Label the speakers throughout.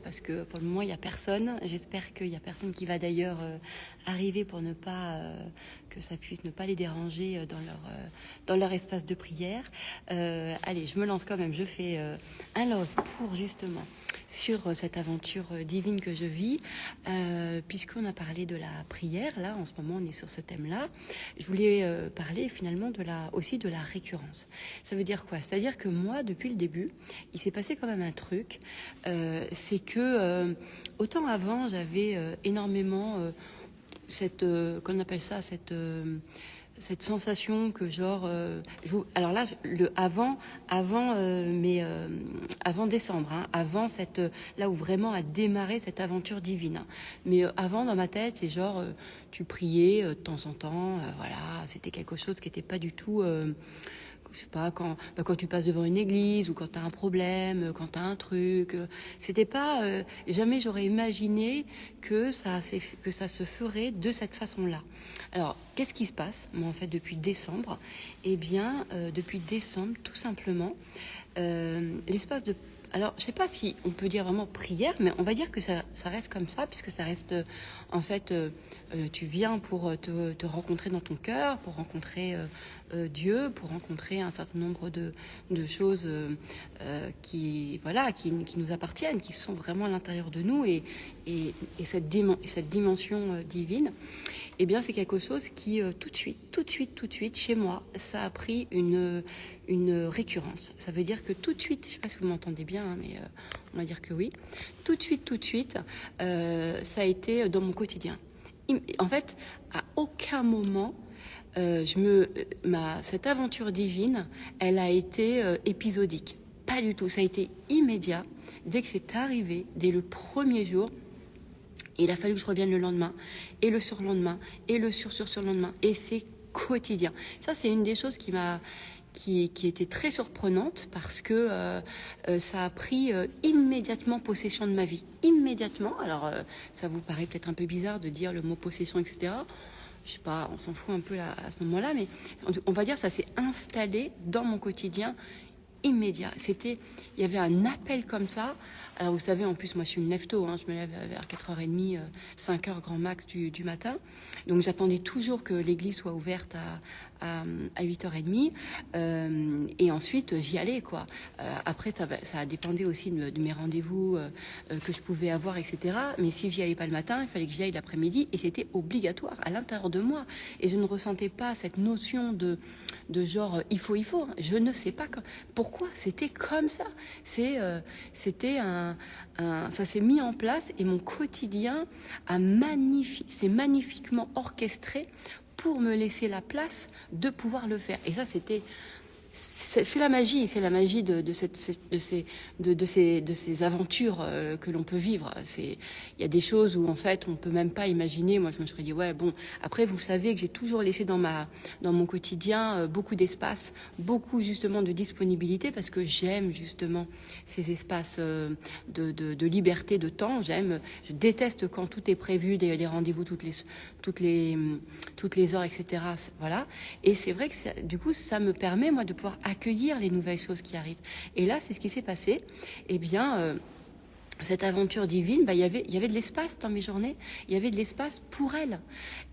Speaker 1: Parce que pour le moment, il n'y a personne. J'espère qu'il n'y a personne qui va d'ailleurs arriver pour ne pas que ça puisse ne pas les déranger dans leur espace de prière. Allez, je me lance quand même. Je fais un love pour justement sur cette aventure divine que je vis, puisqu'on a parlé de la prière. Là, en ce moment, on est sur ce thème-là. Je voulais parler finalement aussi de la récurrence. Ça veut dire quoi? C'est-à-dire que moi, depuis le début, il s'est passé quand même un truc. C'est que autant avant, j'avais énormément qu'on appelle ça, cette sensation que genre alors là avant décembre, hein, avant là où vraiment a démarré cette aventure divine, hein. Mais avant, dans ma tête, c'est genre tu priais de temps en temps, voilà, c'était quelque chose qui n'était pas du tout je sais pas, quand tu passes devant une église ou quand tu as un problème, quand tu as un truc. C'était pas. Jamais j'aurais imaginé que ça se ferait de cette façon-là. Alors, qu'est-ce qui se passe? Moi, en fait, depuis décembre, depuis décembre, tout simplement, l'espace de. Alors, je sais pas si on peut dire vraiment prière, mais on va dire que ça reste comme ça, puisque ça reste, en fait, tu viens pour te rencontrer dans ton cœur, pour rencontrer Dieu, pour rencontrer un certain nombre de choses qui nous appartiennent, qui sont vraiment à l'intérieur de nous, et cette dimension divine. Eh bien, c'est quelque chose qui, tout de suite, chez moi, ça a pris une récurrence. Ça veut dire que tout de suite, je ne sais pas si vous m'entendez bien, hein, mais on va dire que oui, tout de suite, ça a été dans mon quotidien. En fait, à aucun moment, cette aventure divine, elle a été épisodique. Pas du tout. Ça a été immédiat. Dès que c'est arrivé, dès le premier jour, il a fallu que je revienne le lendemain, et le surlendemain, et le surlendemain. Et c'est quotidien. Ça, c'est une des choses qui était très surprenante parce que ça a pris immédiatement possession de ma vie. Immédiatement. Alors, ça vous paraît peut-être un peu bizarre de dire le mot possession, etc. Je sais pas, on s'en fout un peu à ce moment-là, mais on va dire ça s'est installé dans mon quotidien immédiat. Il y avait un appel comme ça. Alors vous savez, en plus, moi je suis une lève-tôt, hein, je me lève vers 4h30, 5h grand max du matin. Donc j'attendais toujours que l'église soit ouverte à 8h30. Et ensuite, j'y allais, quoi. Après, ça a dépendé aussi de mes rendez-vous que je pouvais avoir, etc. Mais si j'y allais pas le matin, il fallait que j'y aille l'après-midi. Et c'était obligatoire à l'intérieur de moi. Et je ne ressentais pas cette notion de genre il faut. Je ne sais pas pourquoi. C'était comme ça. C'était ça s'est mis en place et mon quotidien s'est magnifiquement orchestré pour me laisser la place de pouvoir le faire. Et ça, c'est la magie de ces aventures que l'on peut vivre. Il y a des choses où en fait on peut même pas imaginer. Moi, je me serais dit ouais bon. Après, vous savez que j'ai toujours laissé dans mon quotidien beaucoup d'espace, beaucoup justement de disponibilité parce que j'aime justement ces espaces de liberté, de temps. Je déteste quand tout est prévu, des rendez-vous toutes les heures, etc. Voilà. Et c'est vrai que du coup, ça me permet moi de pouvoir accueillir les nouvelles choses qui arrivent. Et là, c'est ce qui s'est passé. Eh bien, cette aventure divine, il y avait de l'espace dans mes journées. Il y avait de l'espace pour elle.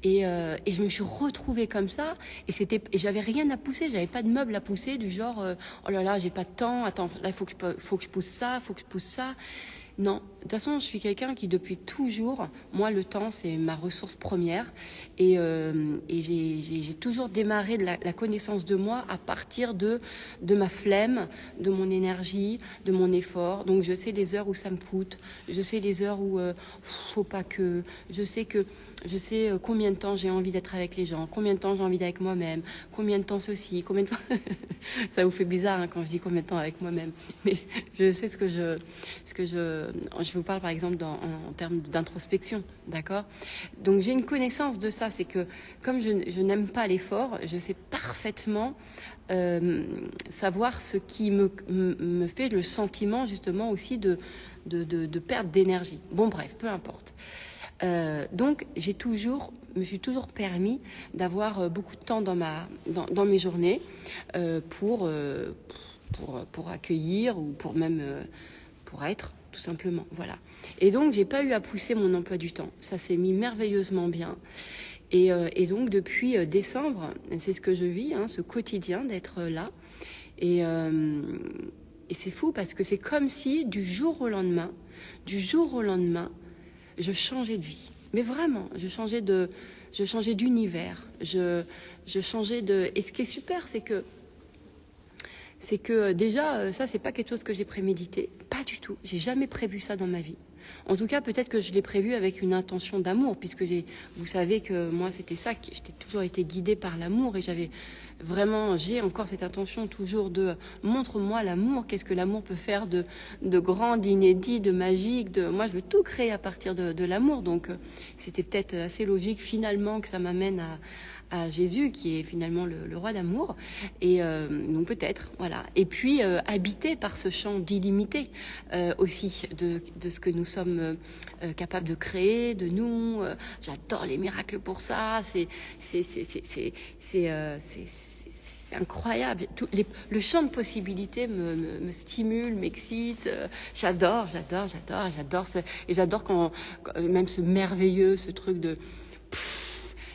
Speaker 1: Et je me suis retrouvée comme ça. Et j'avais rien à pousser. J'avais pas de meubles à pousser du genre, oh là là, j'ai pas de temps. Attends, là, il faut que je pousse ça, faut que je pousse ça. Non, de toute façon, je suis quelqu'un qui, depuis toujours, moi, le temps, c'est ma ressource première. Et j'ai toujours démarré la connaissance de moi à partir de ma flemme, de mon énergie, de mon effort. Donc, je sais les heures où ça me coûte. Je sais les heures où faut pas que... Je sais combien de temps j'ai envie d'être avec les gens, combien de temps j'ai envie d'être avec moi-même, combien de temps ceci, combien de temps... Ça vous fait bizarre hein, quand je dis combien de temps avec moi-même. Mais je sais je vous parle par exemple en termes d'introspection, d'accord? Donc j'ai une connaissance de ça, c'est que comme je n'aime pas l'effort, je sais parfaitement savoir ce qui me fait le sentiment justement aussi de perte d'énergie. Bon bref, peu importe. Donc me suis toujours permis d'avoir beaucoup de temps dans mes journées pour accueillir ou pour même pour être tout simplement. Voilà. Et donc, j'ai pas eu à pousser mon emploi du temps. Ça s'est mis merveilleusement bien. Et donc, depuis décembre, c'est ce que je vis, ce quotidien d'être là. Et c'est fou parce que c'est comme si du jour au lendemain, je changeais de vie. Mais vraiment, je changeais d'univers. Je changeais de. Et ce qui est super, c'est que déjà, ça, c'est pas quelque chose que j'ai prémédité. Pas du tout. J'ai jamais prévu ça dans ma vie. En tout cas, peut-être que je l'ai prévu avec une intention d'amour, puisque vous savez que moi, c'était ça, que j'ai toujours été guidée par l'amour, et j'ai encore cette intention toujours de montre-moi l'amour, qu'est-ce que l'amour peut faire de grand, d'inédit, de magique, moi je veux tout créer à partir de l'amour, donc c'était peut-être assez logique finalement que ça m'amène à Jésus, qui est finalement le roi d'amour, et donc peut-être, voilà. Et puis habité par ce champ d'illimité aussi de ce que nous sommes capables de créer, de nous. J'adore les miracles pour ça. C'est incroyable. Le champ de possibilités me stimule, m'excite. J'adore. Et j'adore quand même ce merveilleux, ce truc de.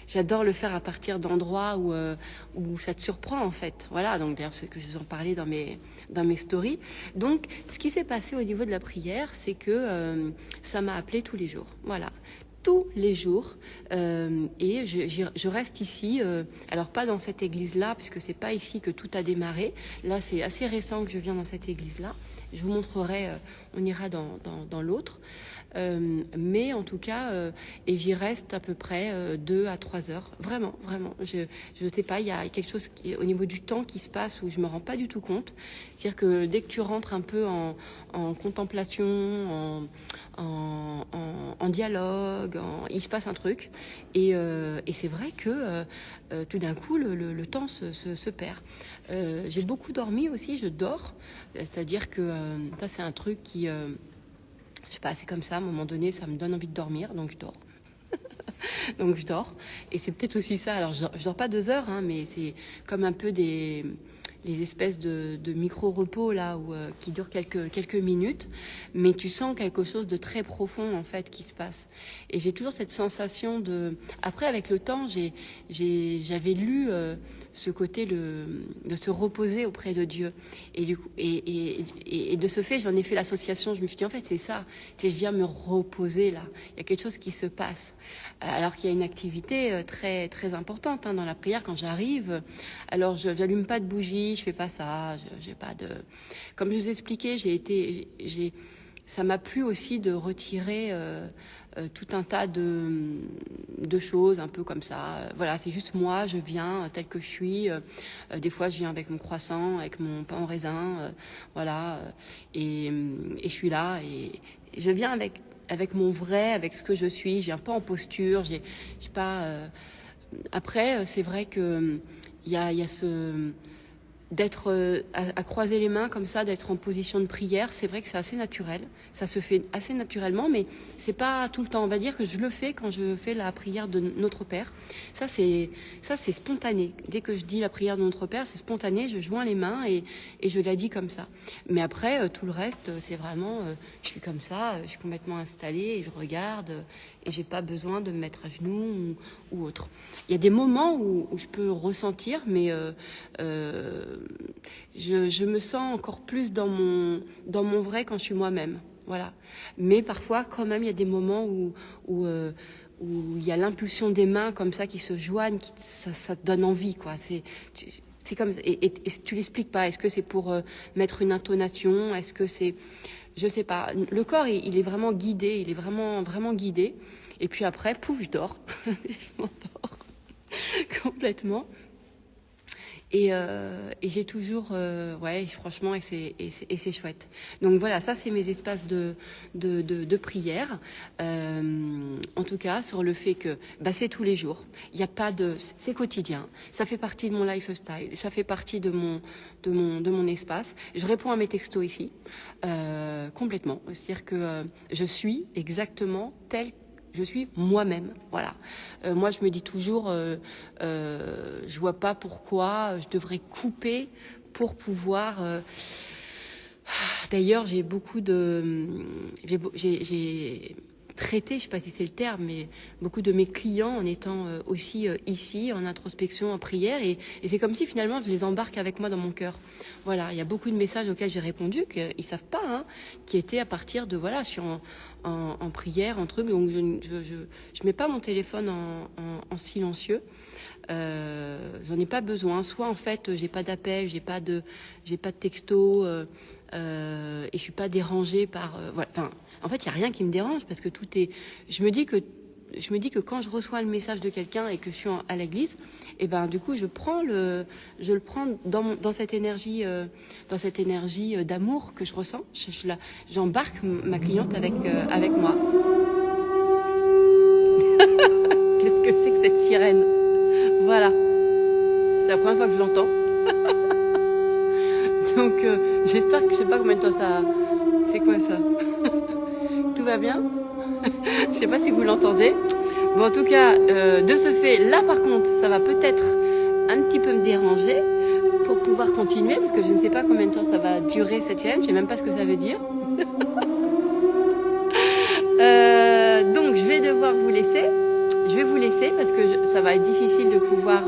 Speaker 1: J'adore le faire à partir d'endroits où ça te surprend en fait. Voilà, donc d'ailleurs c'est que je vous en parlais dans mes stories. Donc ce qui s'est passé au niveau de la prière, c'est que ça m'a appelé tous les jours. Voilà. Tous les jours, et je reste ici, alors pas dans cette église-là, puisque c'est pas ici que tout a démarré. Là, c'est assez récent que je viens dans cette église-là. Je vous montrerai, on ira dans l'autre. Mais en tout cas, et j'y reste à peu près 2 à 3 heures. Vraiment. Je sais pas, il y a quelque chose au niveau du temps qui se passe où je me rends pas du tout compte. C'est-à-dire que dès que tu rentres un peu en contemplation, en dialogue, il se passe un truc. Et c'est vrai que tout d'un coup, le temps se perd. J'ai beaucoup dormi aussi, je dors. C'est-à-dire que ça, c'est un truc qui... je sais pas, c'est comme ça, à un moment donné, ça me donne envie de dormir, donc je dors. Donc je dors. Et c'est peut-être aussi ça. Alors je dors pas 2 heures, mais c'est comme un peu les espèces de micro-repos là qui durent quelques minutes, mais tu sens quelque chose de très profond en fait qui se passe. Et j'ai toujours cette sensation de. Après, avec le temps, j'avais lu ce côté de se reposer auprès de Dieu. Et de ce fait, j'en ai fait l'association. Je me suis dit en fait c'est ça. Je viens me reposer là. Il y a quelque chose qui se passe. Alors qu'il y a une activité très très importante dans la prière quand j'arrive. Alors je n'allume pas de bougie. Je fais pas ça, j'ai pas de. Comme je vous expliquais, ça m'a plu aussi de retirer tout un tas de choses un peu comme ça. Voilà, c'est juste moi, je viens tel que je suis. Des fois, je viens avec mon croissant, avec mon pain au raisin, voilà. Et je suis là et je viens avec mon vrai, avec ce que je suis. Je viens pas en posture. J'ai pas. Après, c'est vrai que il y a ce d'être à croiser les mains comme ça, d'être en position de prière, c'est vrai que c'est assez naturel. Ça se fait assez naturellement, mais c'est pas tout le temps. On va dire que je le fais quand je fais la prière de Notre Père. Ça, c'est spontané. Dès que je dis la prière de Notre Père, c'est spontané. Je joins les mains et je la dis comme ça. Mais après, tout le reste, c'est vraiment, je suis comme ça, je suis complètement installée et je regarde et j'ai pas besoin de me mettre à genoux ou autre. Il y a des moments où je peux ressentir, mais je me sens encore plus dans mon vrai quand je suis moi-même. Voilà. Mais parfois, quand même, il y a des moments où il y a l'impulsion des mains comme ça qui se joignent, ça te donne envie, quoi. C'est comme et tu l'expliques pas. Est-ce que c'est pour mettre une intonation? Est-ce que c'est, je sais pas. Le corps, il est vraiment guidé. Il est vraiment vraiment guidé. Et puis après, pouf, je dors. Je m'endors complètement. Et j'ai toujours, ouais, franchement, et c'est chouette. Donc voilà, ça c'est mes espaces de prière. En tout cas, sur le fait que, c'est tous les jours. Il n'y a pas c'est quotidien. Ça fait partie de mon lifestyle. Ça fait partie de mon espace. Je réponds à mes textos ici, complètement. C'est-à-dire que je suis exactement telle je suis moi-même, voilà. Moi, je me dis toujours, je vois pas pourquoi je devrais couper pour pouvoir D'ailleurs, j'ai traité, je ne sais pas si c'est le terme, mais beaucoup de mes clients en étant aussi ici, en introspection, en prière. Et c'est comme si finalement je les embarque avec moi dans mon cœur. Voilà, il y a beaucoup de messages auxquels j'ai répondu, qu'ils ne savent pas, hein, qui étaient à partir de, voilà, je suis en prière, en truc, donc je mets pas mon téléphone en silencieux. J'en ai pas besoin. Soit en fait, j'ai pas d'appel, j'ai pas de texto, et je suis pas dérangée par. Voilà. Enfin, en fait, il y a rien qui me dérange parce que tout est. Je me dis que quand je reçois le message de quelqu'un et que je suis à l'église, et ben du coup, je le prends dans cette énergie, d'amour que je ressens. J'embarque ma cliente avec moi. Qu'est-ce que c'est que cette sirène? Voilà, c'est la première fois que je l'entends. Donc j'espère que je sais pas combien de temps ça. C'est quoi ça? Tout va bien? Je sais pas si vous l'entendez. Bon, en tout cas, de ce fait, là par contre, ça va peut-être un petit peu me déranger pour pouvoir continuer, parce que je ne sais pas combien de temps ça va durer cette challenge, je sais même pas ce que ça veut dire. Donc je vais devoir vous laisser. Je vais vous laisser parce que ça va être difficile de pouvoir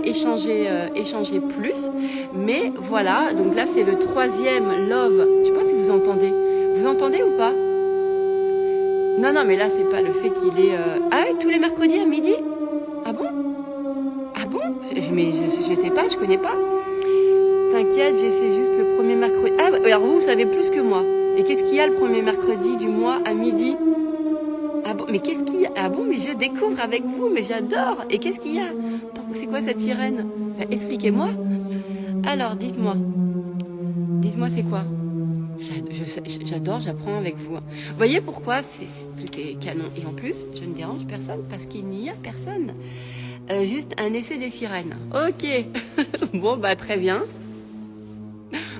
Speaker 1: échanger plus. Mais voilà, donc là c'est le 3e Love. Je sais pas si vous entendez. Vous entendez ou pas? Non, mais là c'est pas le fait qu'il est... Ah oui, tous les mercredis à midi? Ah bon? Ah bon? Mais je sais pas, je connais pas. T'inquiète, j'essaie juste le premier mercredi. Ah, alors vous savez plus que moi. Et qu'est-ce qu'il y a le premier mercredi du mois à midi? Ah bon, mais qu'est-ce qu'il y a? Ah bon, mais je découvre avec vous, mais j'adore. Et qu'est-ce qu'il y a? C'est quoi cette sirène? Enfin, expliquez-moi. Alors, dites-moi. Dites-moi c'est quoi? J'adore, j'apprends avec vous. Vous voyez pourquoi tout est canon. Et en plus, je ne dérange personne parce qu'il n'y a personne. Juste un essai des sirènes. Ok. Bon, bah très bien.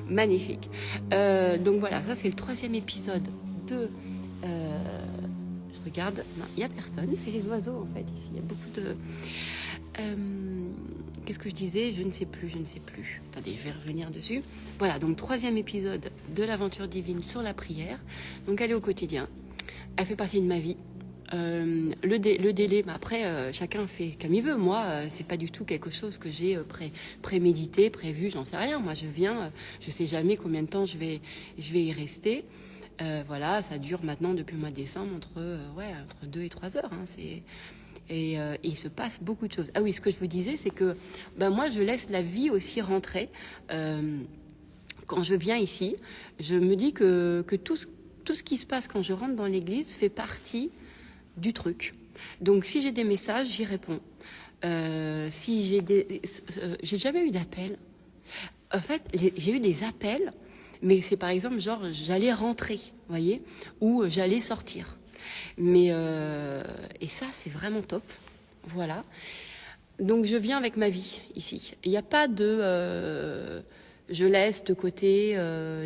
Speaker 1: Magnifique. Donc voilà, ça c'est le 3e épisode de... je regarde, non, il n'y a personne, c'est les oiseaux en fait ici. Il y a beaucoup de... Qu'est-ce que je disais? Je ne sais plus. Attendez, je vais revenir dessus. Voilà, donc 3e épisode de l'aventure divine sur la prière. Donc elle est au quotidien. Elle fait partie de ma vie. Le délai, mais après, chacun fait comme il veut. Moi, c'est pas du tout quelque chose que j'ai prémédité, prévu, j'en sais rien. Moi, je viens, je sais jamais combien de temps je vais y rester. Voilà, ça dure maintenant depuis le mois de décembre entre 2 et 3 heures. Hein, et il se passe beaucoup de choses. Ah oui, ce que je vous disais, c'est que moi, je laisse la vie aussi rentrer. Quand je viens ici, je me dis que tout ce qui se passe quand je rentre dans l'église fait partie du truc. Donc, si j'ai des messages, j'y réponds. Si j'ai jamais eu d'appel. En fait, j'ai eu des appels, mais c'est par exemple genre j'allais rentrer, vous voyez, ou j'allais sortir. Mais et ça c'est vraiment top, voilà. Donc je viens avec ma vie ici. Il n'y a pas de je laisse de côté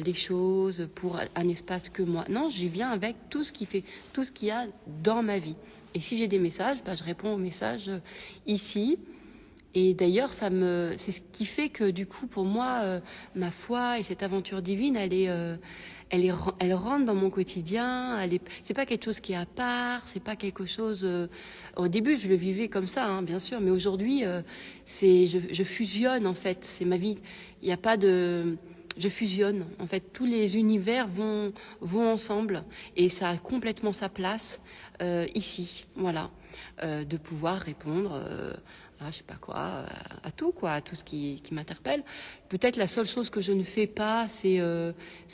Speaker 1: les choses pour un espace que moi. Non, j'y viens avec tout ce qu'il y a dans ma vie. Et si j'ai des messages, je réponds aux messages ici. Et d'ailleurs, c'est ce qui fait que du coup, pour moi, ma foi et cette aventure divine, elle rentre dans mon quotidien. C'est pas quelque chose qui est à part. C'est pas quelque chose. Au début, je le vivais comme ça, hein, bien sûr, mais aujourd'hui, je fusionne en fait. C'est ma vie. Il n'y a pas de. Je fusionne. En fait, tous les univers vont ensemble et ça a complètement sa place ici. Voilà, de pouvoir répondre. Je sais pas quoi, à tout ce qui m'interpelle. Peut-être la seule chose que je ne fais pas, c'est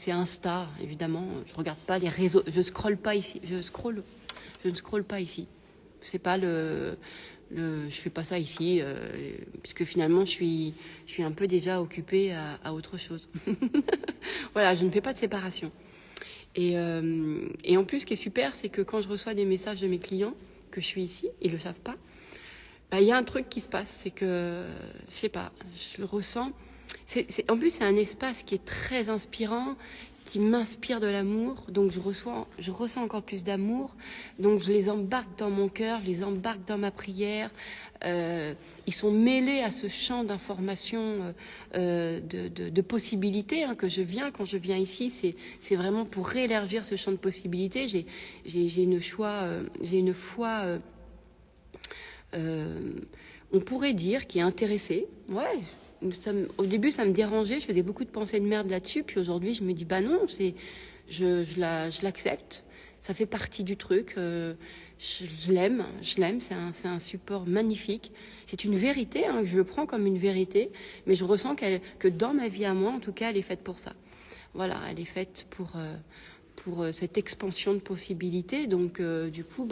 Speaker 1: Insta, évidemment. Je regarde pas les réseaux, je scrolle pas ici, je ne scrolle pas ici. C'est pas je fais pas ça ici, puisque finalement je suis un peu déjà occupée à autre chose. Voilà, je ne fais pas de séparation. Et en plus, ce qui est super, c'est que quand je reçois des messages de mes clients, que je suis ici, ils le savent pas. Il y a un truc qui se passe, c'est que, je sais pas, je le ressens. En plus, c'est un espace qui est très inspirant, qui m'inspirent de l'amour, donc je ressens encore plus d'amour, donc je les embarque dans mon cœur, je les embarque dans ma prière. Ils sont mêlés à ce champ d'informations, de possibilités que quand je viens ici, c'est vraiment pour réélargir ce champ de possibilités. J'ai une foi, on pourrait dire, qui est intéressée. Ouais. Au début, ça me dérangeait. Je faisais beaucoup de pensées de merde là-dessus. Puis aujourd'hui, je me dis, bah non, je l'accepte. Ça fait partie du truc. Je l'aime. C'est un support magnifique. C'est une vérité. Je le prends comme une vérité. Mais je ressens que dans ma vie à moi, en tout cas, elle est faite pour ça. Voilà, elle est faite pour cette expansion de possibilités. Donc, du coup,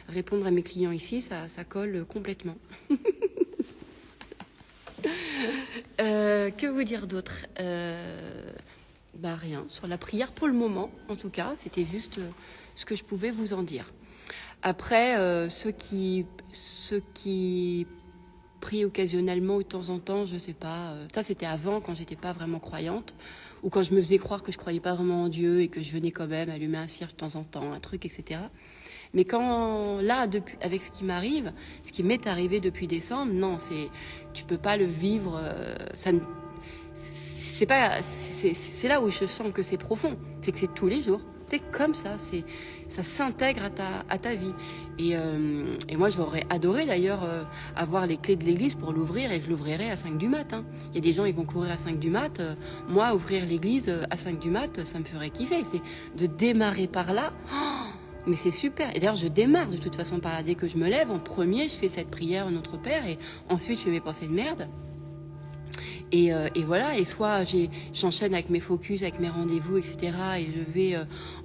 Speaker 1: répondre à mes clients ici, ça colle complètement. Que vous dire d'autre? Rien. Sur la prière, pour le moment, en tout cas, c'était juste ce que je pouvais vous en dire. Après, ceux qui prient occasionnellement ou de temps en temps, je sais pas. Ça, c'était avant, quand j'étais pas vraiment croyante, ou quand je me faisais croire que je croyais pas vraiment en Dieu et que je venais quand même allumer un cierge de temps en temps, un truc, etc. Mais avec ce qui m'arrive, ce qui m'est arrivé depuis décembre, non, tu peux pas le vivre. C'est là où je sens que c'est profond. C'est que c'est tous les jours. C'est comme ça. Ça s'intègre à ta vie. Et moi, j'aurais adoré d'ailleurs avoir les clés de l'église pour l'ouvrir, et je l'ouvrirai à 5 du mat. Il y a des gens, ils vont courir à 5 du mat. Moi, ouvrir l'église à 5 du mat, ça me ferait kiffer. C'est de démarrer par là. Oh, mais c'est super. Et d'ailleurs, je démarre de toute façon par là. Dès que je me lève, en premier, je fais cette prière Notre Père, et ensuite, je fais mes pensées de merde. Et voilà, et soit j'enchaîne avec mes focus, avec mes rendez-vous, etc. Et je vais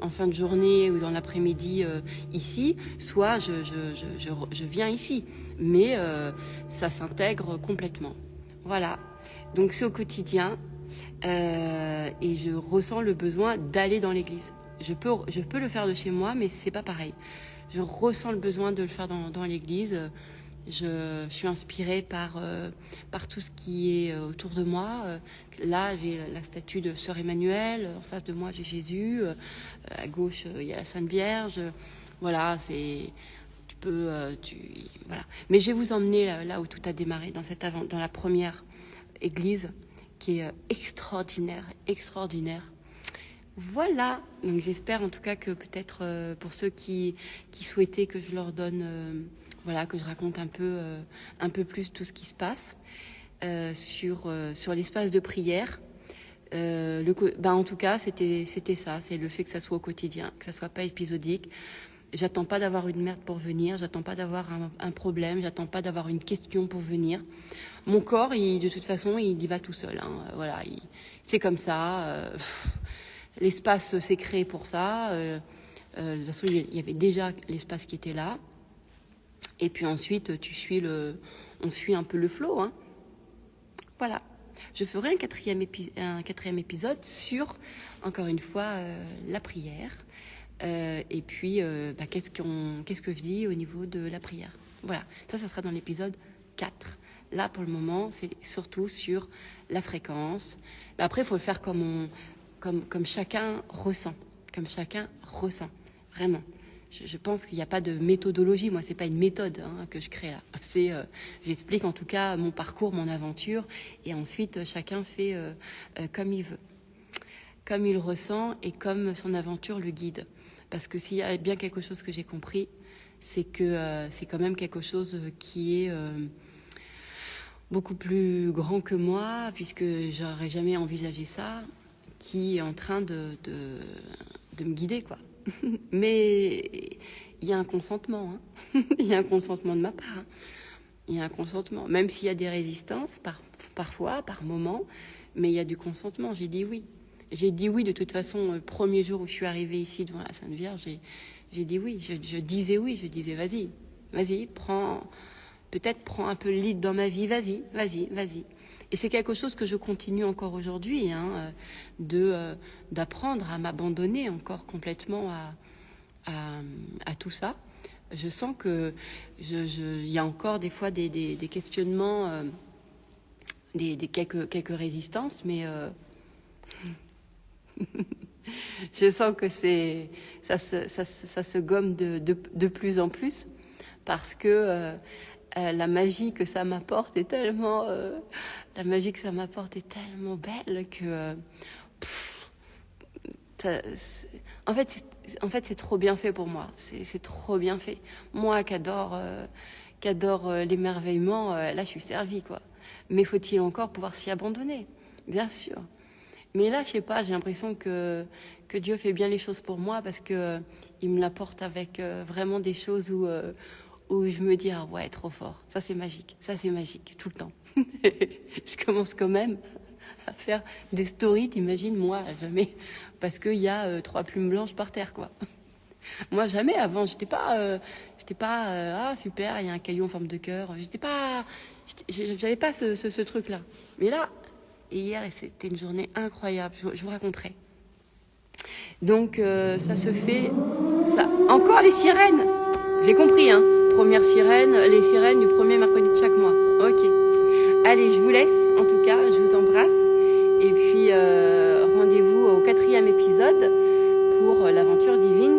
Speaker 1: en fin de journée ou dans l'après-midi ici, soit je viens ici. Mais ça s'intègre complètement. Voilà. Donc c'est au quotidien. Et je ressens le besoin d'aller dans l'église. Je peux le faire de chez moi, mais c'est pas pareil. Je ressens le besoin de le faire dans l'église. Je suis inspirée par tout ce qui est autour de moi. Là, j'ai la statue de Sœur Emmanuel. En face de moi, j'ai Jésus. À gauche, il y a la Sainte Vierge. Voilà, voilà. Mais je vais vous emmener là où tout a démarré, dans la première église, qui est extraordinaire. Voilà. Donc j'espère en tout cas que peut-être pour ceux qui souhaitaient que je leur donne... que je raconte un peu plus tout ce qui se passe sur l'espace de prière. En tout cas, c'était ça. C'est le fait que ça soit au quotidien, que ça soit pas épisodique. J'attends pas d'avoir une merde pour venir. J'attends pas d'avoir un problème. J'attends pas d'avoir une question pour venir. Mon corps, de toute façon, il y va tout seul. Voilà, c'est comme ça. L'espace s'est créé pour ça. De toute façon, il y avait déjà l'espace qui était là. Et puis ensuite, on suit un peu le flow. Voilà. Je ferai un quatrième épisode sur, encore une fois, la prière. Et puis, qu'est-ce que je dis au niveau de la prière. Voilà. Ça sera dans l'épisode 4. Là, pour le moment, c'est surtout sur la fréquence. Mais après, il faut le faire comme chacun ressent. Comme chacun ressent. Vraiment. Je pense qu'il n'y a pas de méthodologie. Moi, c'est pas une méthode que je crée là. J'explique en tout cas mon parcours, mon aventure, et ensuite chacun fait comme il veut, comme il ressent et comme son aventure le guide. Parce que s'il y a bien quelque chose que j'ai compris, c'est que c'est quand même quelque chose qui est beaucoup plus grand que moi, puisque j'aurais jamais envisagé ça, qui est en train de me guider, quoi. Mais il y a un consentement. Il y a un consentement de ma part. Il y a un consentement. Même s'il y a des résistances, parfois, par moment, mais il y a du consentement. J'ai dit oui. J'ai dit oui de toute façon. Le premier jour où je suis arrivée ici devant la Sainte Vierge, j'ai dit oui. Je disais oui. Je disais vas-y, prends un peu le lead dans ma vie. Vas-y. Et c'est quelque chose que je continue encore aujourd'hui, d'apprendre à m'abandonner encore complètement à tout ça. Je sens que il y a encore des fois des questionnements, quelques résistances, mais Je sens que ça se gomme de plus en plus parce que la magie que ça m'apporte est tellement, belle que, en fait, c'est trop bien fait pour moi. C'est trop bien fait. Moi, qu'adore l'émerveillement, là, je suis servie, quoi. Mais faut-il encore pouvoir s'y abandonner? Bien sûr. Mais là, je sais pas, j'ai l'impression que Dieu fait bien les choses pour moi parce que il me l'apporte avec vraiment des choses où je me dis, ah ouais, trop fort. Ça, c'est magique, tout le temps. Je commence quand même à faire des stories, t'imagines, moi, jamais. Parce qu'il y a 3 plumes blanches par terre, quoi. Moi, jamais avant, j'étais pas, ah super, il y a un caillou en forme de cœur. J'avais pas ce truc-là. Mais là, hier, c'était une journée incroyable. Je vous raconterai. Donc, ça se fait, ça. Encore les sirènes. J'ai compris, hein. Première sirène, les sirènes du premier mercredi de chaque mois. Ok. Allez, je vous laisse. En tout cas, je vous embrasse. Et puis, rendez-vous au 4e épisode pour l'aventure divine